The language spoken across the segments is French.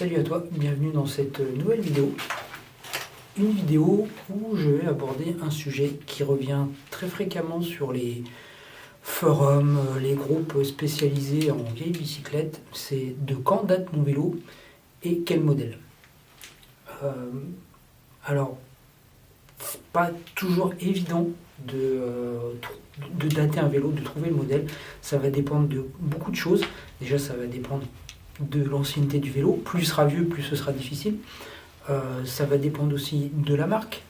Salut à toi, bienvenue dans cette nouvelle vidéo. Une vidéo où je vais aborder un sujet qui revient très fréquemment sur les forums, les groupes spécialisés en vieilles bicyclettes. C'est de quand date mon vélo et quel modèle. Alors, c'est pas toujours évident de dater un vélo, de trouver le modèle. Ça va dépendre de beaucoup de choses. Déjà, ça va dépendre de l'ancienneté du vélo. Plus il sera vieux, plus ce sera difficile. Ça va dépendre aussi de la marque.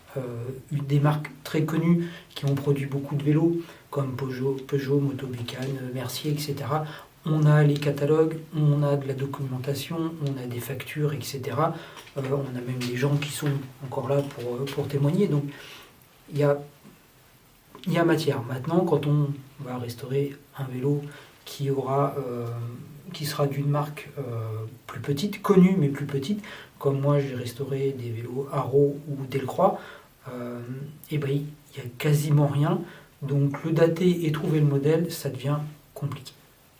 Des marques très connues qui ont produit beaucoup de vélos, comme Peugeot, Motobécane, Mercier, etc. On a les catalogues, on a de la documentation, on a des factures, etc. On a même des gens qui sont encore là pour témoigner. Donc, il y a matière. Maintenant, quand on va restaurer un vélo qui sera d'une marque plus petite, connue mais plus petite, comme moi j'ai restauré des vélos Haro ou Delcroix, et ben il n'y a quasiment rien. Donc le dater et trouver le modèle, ça devient compliqué.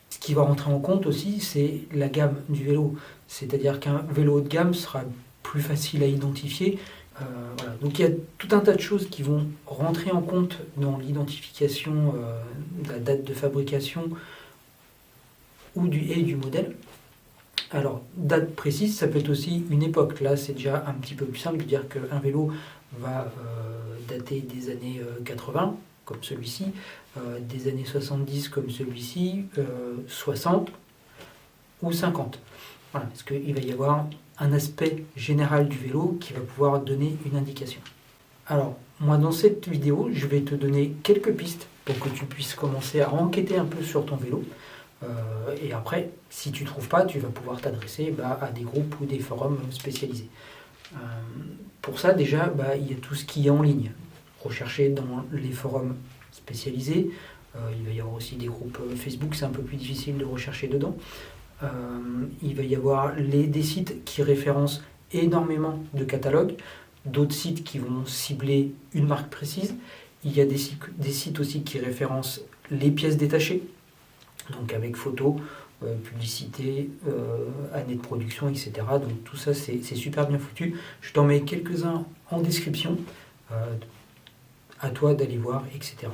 Ce qui va rentrer en compte aussi, c'est la gamme du vélo. C'est-à-dire qu'un vélo haut de gamme sera plus facile à identifier. Voilà. Donc il y a tout un tas de choses qui vont rentrer en compte dans l'identification de la date de fabrication et du modèle. Alors, date précise, ça peut être aussi une époque. Là, c'est déjà un petit peu plus simple de dire qu'un vélo va dater des années 80, comme celui-ci, des années 70, comme celui-ci, 60 ou 50. Voilà, parce qu'il va y avoir un aspect général du vélo qui va pouvoir donner une indication. Alors, moi, dans cette vidéo, je vais te donner quelques pistes pour que tu puisses commencer à enquêter un peu sur ton vélo. Et après, si tu ne trouves pas, tu vas pouvoir t'adresser à des groupes ou des forums spécialisés. Pour ça, déjà, il y a tout ce qui est en ligne. Rechercher dans les forums spécialisés. Il va y avoir aussi des groupes Facebook, c'est un peu plus difficile de rechercher dedans. Il va y avoir des sites qui référencent énormément de catalogues, d'autres sites qui vont cibler une marque précise. Il y a des sites aussi qui référencent les pièces détachées, donc avec photos, publicité, année de production, etc. Donc tout ça, c'est super bien foutu. Je t'en mets quelques-uns en description. À toi d'aller voir, etc.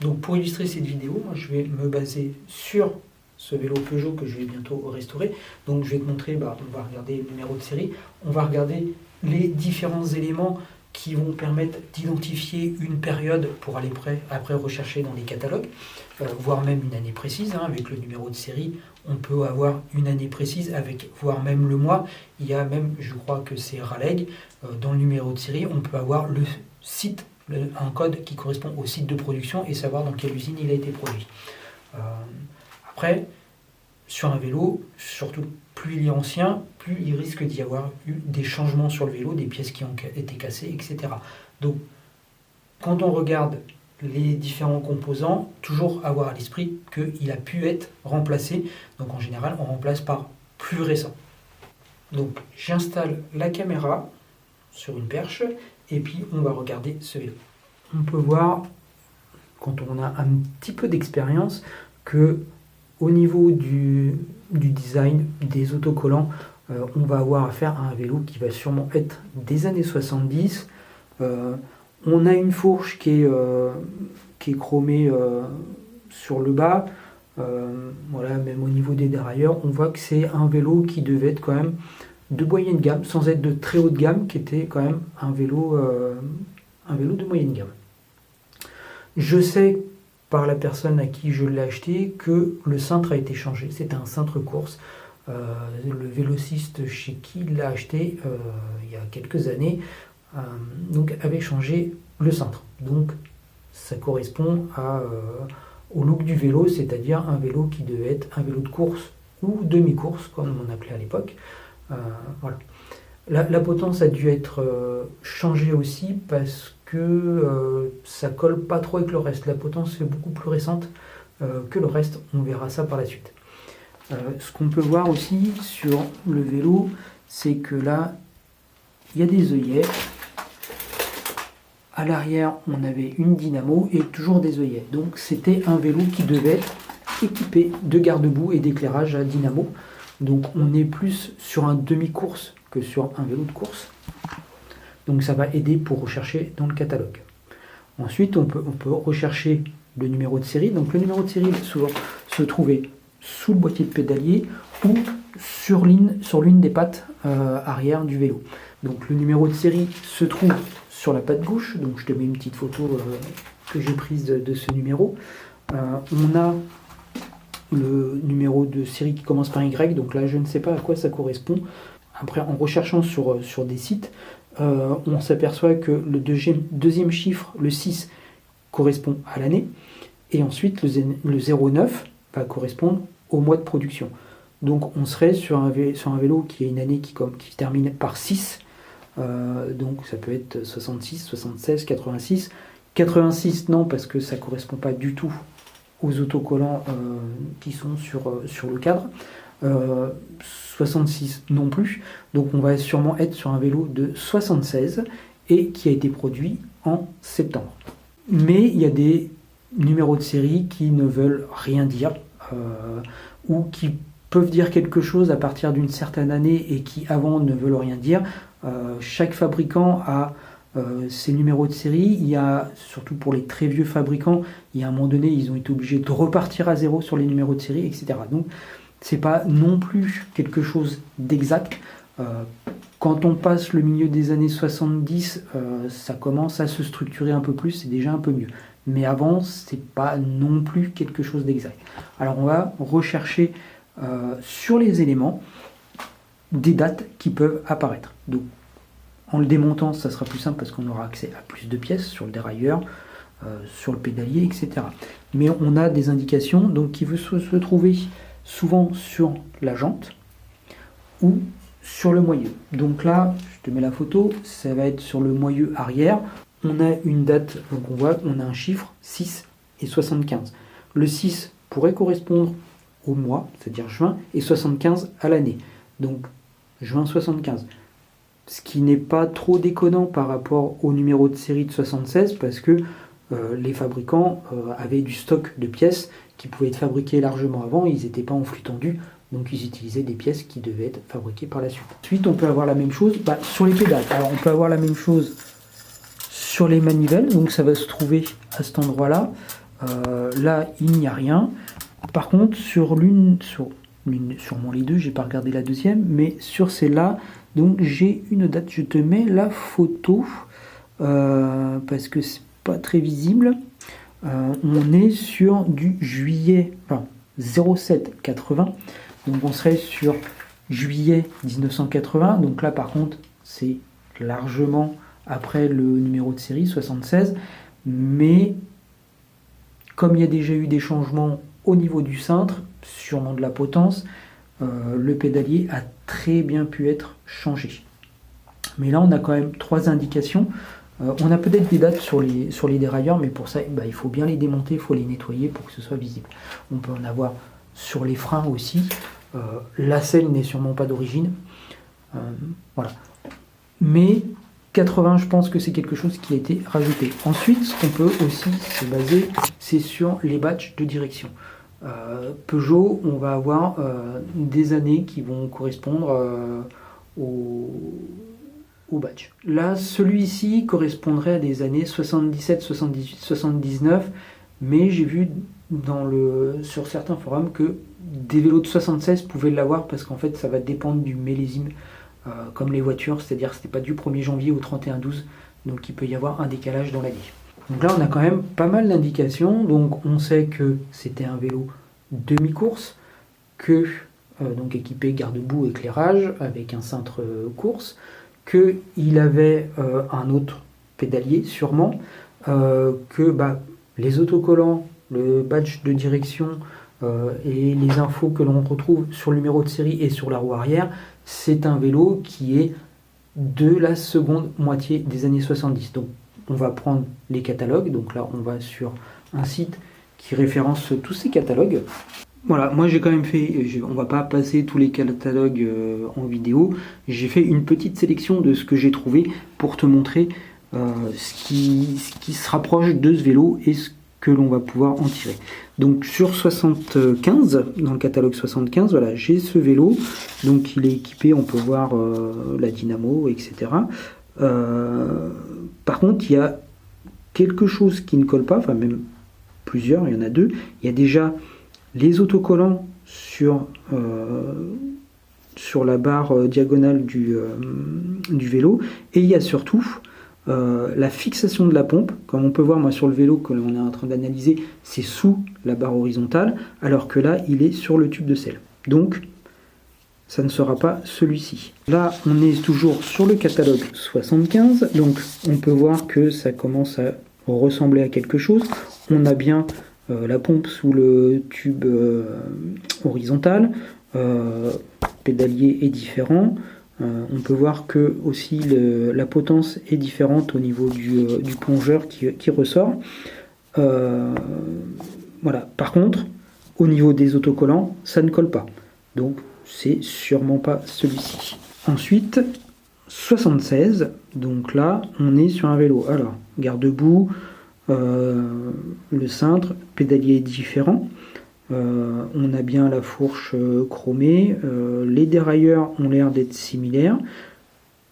Donc pour illustrer cette vidéo, moi, je vais me baser sur ce vélo Peugeot que je vais bientôt restaurer. Donc je vais te montrer, on va regarder le numéro de série, on va regarder les différents éléments qui vont permettre d'identifier une période pour aller après rechercher dans les catalogues, voire même une année précise. Avec le numéro de série, on peut avoir une année précise, voire même le mois. Il y a même, je crois que c'est Raleigh, dans le numéro de série, on peut avoir le site, un code qui correspond au site de production et savoir dans quelle usine il a été produit. Après, sur un vélo, surtout plus il est ancien, plus il risque d'y avoir eu des changements sur le vélo, des pièces qui ont été cassées, etc. Donc, quand on regarde les différents composants, toujours avoir à l'esprit qu'il a pu être remplacé. Donc, en général, on remplace par plus récent. Donc, j'installe la caméra sur une perche et puis on va regarder ce vélo. On peut voir, quand on a un petit peu d'expérience, que au niveau du design, des autocollants, on va avoir affaire à un vélo qui va sûrement être des années 70. On a une fourche qui est chromée sur le bas. Voilà, même au niveau des dérailleurs, on voit que c'est un vélo qui devait être quand même de moyenne gamme, sans être de très haute gamme, qui était quand même un vélo de moyenne gamme. Je sais par la personne à qui je l'ai acheté que le cintre a été changé. C'était un cintre course. Le vélociste chez qui il l'a acheté il y a quelques années donc avait changé le cintre. Donc ça correspond au look du vélo, c'est-à-dire un vélo qui devait être un vélo de course ou demi-course, comme on appelait à l'époque. Voilà. La potence a dû être changée aussi parce que ça colle pas trop avec le reste. La potence est beaucoup plus récente que le reste. On verra ça par la suite. Ce qu'on peut voir aussi sur le vélo, c'est que là, il y a des œillets. À l'arrière, on avait une dynamo et toujours des œillets. Donc c'était un vélo qui devait être équipé de garde-boue et d'éclairage à dynamo. Donc on est plus sur un demi-course que sur un vélo de course. Donc ça va aider pour rechercher dans le catalogue. Ensuite, on peut rechercher le numéro de série. Donc le numéro de série souvent se trouvait sous le boîtier de pédalier ou sur l'une des pattes arrière du vélo. Donc le numéro de série se trouve sur la patte gauche. Donc je te mets une petite photo que j'ai prise de ce numéro. On a le numéro de série qui commence par Y. Donc là, je ne sais pas à quoi ça correspond. Après, en recherchant sur des sites, on s'aperçoit que le deuxième chiffre, le 6, correspond à l'année. Et ensuite, le 09 va correspondre au mois de production. Donc on serait sur un vélo qui a une année qui termine par 6. Donc ça peut être 66, 76, 86. 86 non, parce que ça ne correspond pas du tout aux autocollants qui sont sur le cadre. 66 non plus. Donc on va sûrement être sur un vélo de 76 et qui a été produit en septembre. Mais il y a des numéros de série qui ne veulent rien dire ou qui peuvent dire quelque chose à partir d'une certaine année et qui avant ne veulent rien dire. Chaque fabricant a ces numéros de série. Il y a, surtout pour les très vieux fabricants, il y a un moment donné, ils ont été obligés de repartir à zéro sur les numéros de série, etc. Donc c'est pas non plus quelque chose d'exact. Quand on passe le milieu des années 70, ça commence à se structurer un peu plus, c'est déjà un peu mieux. Mais avant, c'est pas non plus quelque chose d'exact. Alors on va rechercher sur les éléments des dates qui peuvent apparaître. Donc en le démontant, ça sera plus simple parce qu'on aura accès à plus de pièces sur le dérailleur, sur le pédalier, etc. Mais on a des indications donc, qui vont se trouver souvent sur la jante ou sur le moyeu. Donc là, je te mets la photo, ça va être sur le moyeu arrière. On a une date, donc on voit qu'on a un chiffre 6 et 75. Le 6 pourrait correspondre au mois, c'est-à-dire juin, et 75 à l'année. Donc juin 75. Ce qui n'est pas trop déconnant par rapport au numéro de série de 76 parce que les fabricants avaient du stock de pièces qui pouvaient être fabriquées largement avant, ils n'étaient pas en flux tendu, donc ils utilisaient des pièces qui devaient être fabriquées par la suite. Ensuite, on peut avoir la même chose sur les pédales. Alors, on peut avoir la même chose sur les manivelles, donc ça va se trouver à cet endroit-là. Là, il n'y a rien. Par contre, sûrement les deux, j'ai pas regardé la deuxième, mais sur celle-là, donc j'ai une date. Je te mets la photo parce que c'est pas très visible. On est sur du juillet 07-80, donc on serait sur juillet 1980. Donc là, par contre, c'est largement après le numéro de série 76, mais comme il y a déjà eu des changements au niveau du cintre, sûrement de la potence, le pédalier a très bien pu être changé. Mais là, on a quand même 3 indications. On a peut-être des dates sur les dérailleurs, mais pour ça, il faut bien les démonter, il faut les nettoyer pour que ce soit visible. On peut en avoir sur les freins aussi. La selle n'est sûrement pas d'origine. Voilà. Mais 80, je pense que c'est quelque chose qui a été rajouté. Ensuite, ce qu'on peut aussi se baser, c'est sur les badges de direction. Peugeot, on va avoir des années qui vont correspondre au badge. Là, celui-ci correspondrait à des années 77, 78, 79, mais j'ai vu sur certains forums que des vélos de 76 pouvaient l'avoir parce qu'en fait, ça va dépendre du millésime, comme les voitures, c'est-à-dire que ce n'est pas du 1er janvier au 31-12, donc il peut y avoir un décalage dans l'année. Donc là, on a quand même pas mal d'indications. Donc on sait que c'était un vélo demi-course, donc équipé garde-boue éclairage avec un cintre course, qu'il avait un autre pédalier sûrement, que les autocollants, le badge de direction et les infos que l'on retrouve sur le numéro de série et sur la roue arrière, c'est un vélo qui est de la seconde moitié des années 70. Donc on va prendre les catalogues, donc là on va sur un site qui référence tous ces catalogues. Voilà, moi j'ai quand même fait, on va pas passer tous les catalogues en vidéo, j'ai fait une petite sélection de ce que j'ai trouvé pour te montrer ce qui se rapproche de ce vélo et ce que l'on va pouvoir en tirer. Donc sur 75, dans le catalogue 75, voilà, j'ai ce vélo, donc il est équipé, on peut voir la dynamo, etc. Par contre, il y a quelque chose qui ne colle pas, enfin même plusieurs, il y en a deux. Il y a déjà les autocollants sur la barre diagonale du vélo, et il y a surtout la fixation de la pompe. Comme on peut voir, moi sur le vélo que l'on est en train d'analyser, c'est sous la barre horizontale, alors que là il est sur le tube de selle. Donc ça ne sera pas celui-ci. Là on est toujours sur le catalogue 75, donc on peut voir que ça commence à ressembler à quelque chose. On a bien la pompe sous le tube horizontal, pédalier est différent. On peut voir que aussi la potence est différente au niveau du plongeur qui ressort. Voilà. Par contre, au niveau des autocollants, ça ne colle pas. Donc, c'est sûrement pas celui-ci. Ensuite, 76. Donc là, on est sur un vélo. Alors, garde-boue, le cintre, pédalier est différent. On a bien la fourche chromée, les dérailleurs ont l'air d'être similaires,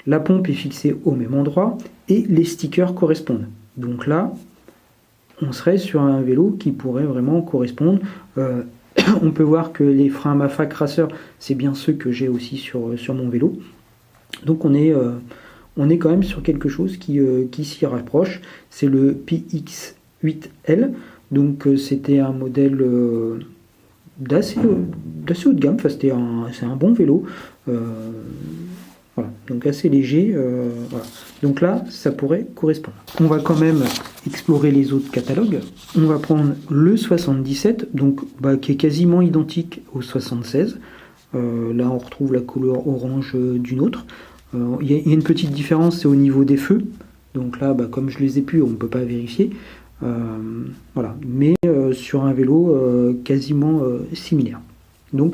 la pompe est fixée au même endroit et les stickers correspondent. Donc là, on serait sur un vélo qui pourrait vraiment correspondre. On peut voir que les freins Mafac Racer, c'est bien ceux que j'ai aussi sur mon vélo. Donc on est quand même sur quelque chose qui s'y rapproche. C'est le PX8L. Donc c'était un modèle d'assez haut de gamme, enfin, c'est un bon vélo, voilà, donc assez léger, voilà. Donc là ça pourrait correspondre. On va quand même explorer les autres catalogues. On va prendre le 77, donc qui est quasiment identique au 76. Là on retrouve la couleur orange d'une autre. Il y a une petite différence, c'est au niveau des feux. Donc là, comme je les ai plus, on ne peut pas vérifier. Voilà, mais sur un vélo quasiment similaire. Donc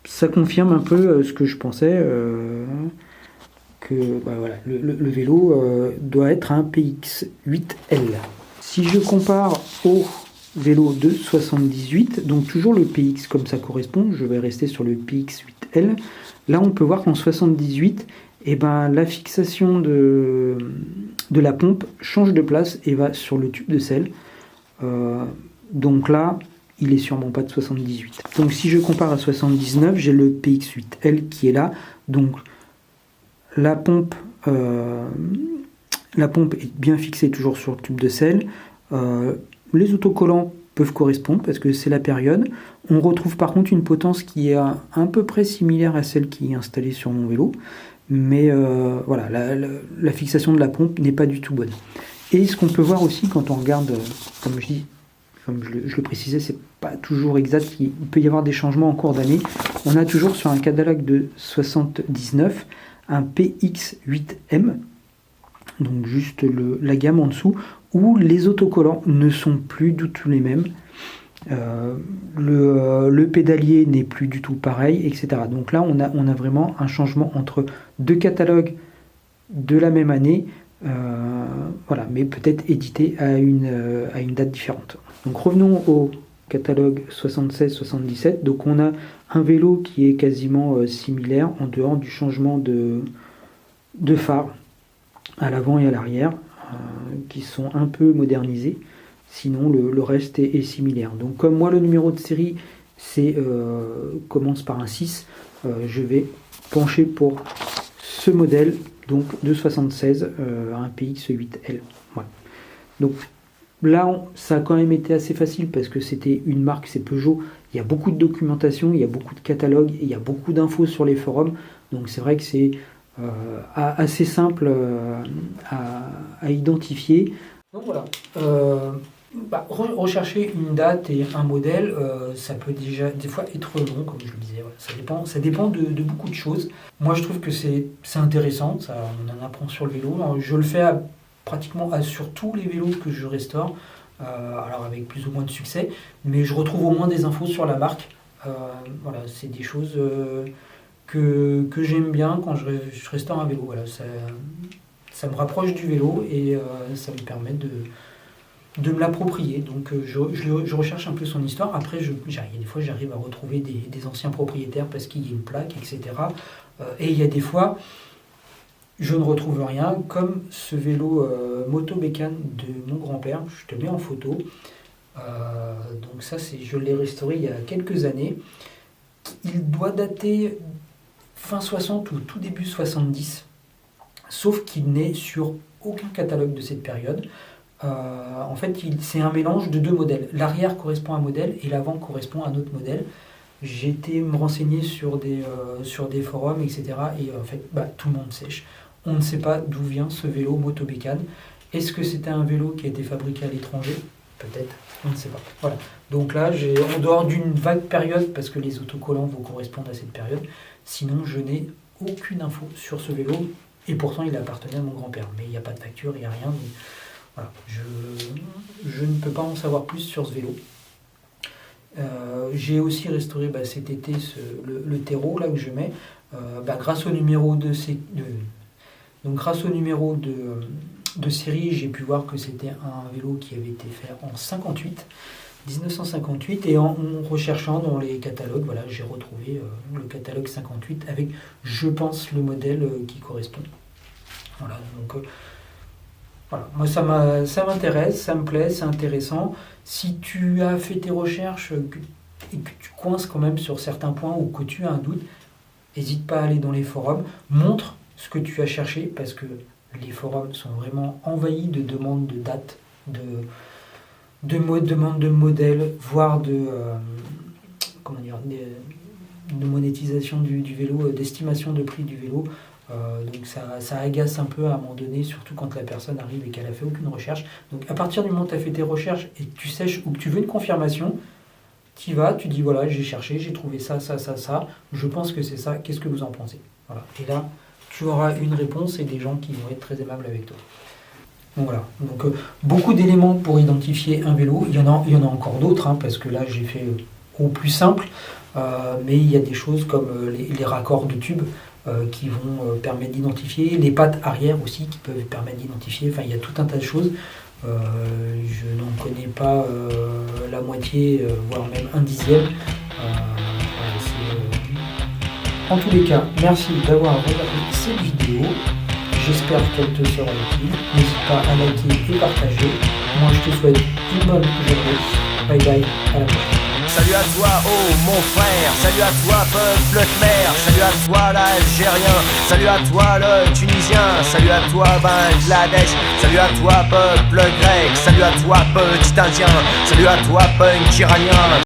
ça confirme un peu ce que je pensais, que voilà, le vélo doit être un PX8L. Si je compare au vélo de 78, donc toujours le PX comme ça correspond, je vais rester sur le PX8L. Là on peut voir qu'en 78, la fixation de la pompe change de place et va sur le tube de selle. Donc là, il est sûrement pas de 78. Donc si je compare à 79, j'ai le PX8L qui est là. Donc la pompe est bien fixée toujours sur le tube de selle. Les autocollants peuvent correspondre parce que c'est la période. On retrouve par contre une potence qui est à peu près similaire à celle qui est installée sur mon vélo. Mais voilà, la fixation de la pompe n'est pas du tout bonne. Et ce qu'on peut voir aussi quand on regarde, comme je le précisais, c'est pas toujours exact, il peut y avoir des changements en cours d'année. On a toujours sur un catalogue de 79 un PX8M, donc juste la gamme en dessous, où les autocollants ne sont plus du tout les mêmes. Le pédalier n'est plus du tout pareil, etc. Donc là, on a vraiment un changement entre deux catalogues de la même année, voilà, mais peut-être édité à une date différente. Donc revenons au catalogue 76-77. Donc on a un vélo qui est quasiment similaire en dehors du changement de phare à l'avant et à l'arrière, qui sont un peu modernisés. Sinon, le reste est similaire. Donc, comme moi, le numéro de série commence par un 6, je vais pencher pour ce modèle donc de 76, un PX8L. Voilà. Donc là, ça a quand même été assez facile parce que c'était une marque, c'est Peugeot. Il y a beaucoup de documentation, il y a beaucoup de catalogues, il y a beaucoup d'infos sur les forums. Donc, c'est vrai que c'est assez simple à identifier. Donc voilà. Rechercher une date et un modèle, ça peut déjà des fois être long, comme je le disais. Voilà. Ça dépend de beaucoup de choses. Moi, je trouve que c'est intéressant, on en apprend sur le vélo. Alors, je le fais pratiquement sur tous les vélos que je restaure, alors avec plus ou moins de succès, mais je retrouve au moins des infos sur la marque. Voilà, c'est des choses que j'aime bien quand je restaure un vélo. Voilà, ça me rapproche du vélo et ça me permet de me l'approprier. Donc je recherche un peu son histoire. Après, il y a des fois, j'arrive à retrouver des anciens propriétaires parce qu'il y a une plaque, etc. Et il y a des fois, je ne retrouve rien, comme ce vélo moto bécane de mon grand-père. Je te mets en photo. Donc ça, je l'ai restauré il y a quelques années. Il doit dater fin 60 ou tout début 70, sauf qu'il n'est sur aucun catalogue de cette période. En fait, c'est un mélange de deux modèles. L'arrière correspond à un modèle et l'avant correspond à un autre modèle. J'ai été me renseigner sur des forums, etc. Et en fait, tout le monde sèche. On ne sait pas d'où vient ce vélo motobécane. Est-ce que c'était un vélo qui a été fabriqué à l'étranger? Peut-être, on ne sait pas. Voilà. Donc là, en dehors d'une vague période, parce que les autocollants vont correspondre à cette période, sinon je n'ai aucune info sur ce vélo. Et pourtant, il appartenait à mon grand-père. Mais il n'y a pas de facture, il n'y a rien. Donc, voilà, je ne peux pas en savoir plus sur ce vélo. J'ai aussi restauré cet été le terreau là que je mets, grâce au numéro de série, j'ai pu voir que c'était un vélo qui avait été fait en 1958, et en recherchant dans les catalogues, voilà, j'ai retrouvé le catalogue 58 avec, je pense, le modèle qui correspond. Voilà, donc voilà, moi ça m'intéresse, ça me plaît, c'est intéressant. Si tu as fait tes recherches et que tu coinces quand même sur certains points ou que tu as un doute, n'hésite pas à aller dans les forums, montre ce que tu as cherché, parce que les forums sont vraiment envahis de demandes de dates, demandes de modèles, voire de monétisation du vélo, d'estimation de prix du vélo. Donc ça agace un peu à un moment donné, surtout quand la personne arrive et qu'elle a fait aucune recherche. Donc à partir du moment où tu as fait tes recherches et que tu sèches ou que tu veux une confirmation, tu y vas, tu dis voilà, j'ai cherché, j'ai trouvé ça, je pense que c'est ça, qu'est-ce que vous en pensez? Voilà. Et là, tu auras une réponse et des gens qui vont être très aimables avec toi. Donc voilà, donc beaucoup d'éléments pour identifier un vélo. Il y en a encore d'autres, parce que là j'ai fait au plus simple, mais il y a des choses comme les raccords de tubes qui vont permettre d'identifier, les pattes arrière aussi qui peuvent permettre d'identifier, enfin il y a tout un tas de choses. Je n'en connais pas la moitié, voire même un dixième. En tous les cas, merci d'avoir regardé cette vidéo. J'espère qu'elle te sera utile. N'hésite pas à liker et partager. Moi, je te souhaite une bonne journée. Bye bye, à la prochaine. Salut à toi, oh mon frère, salut à toi peuple khmer, salut à toi l'Algérien, salut à toi le Tunisien, salut à toi Bangladesh, salut à toi peuple grec, salut à toi petit Indien, salut à toi punk iranien.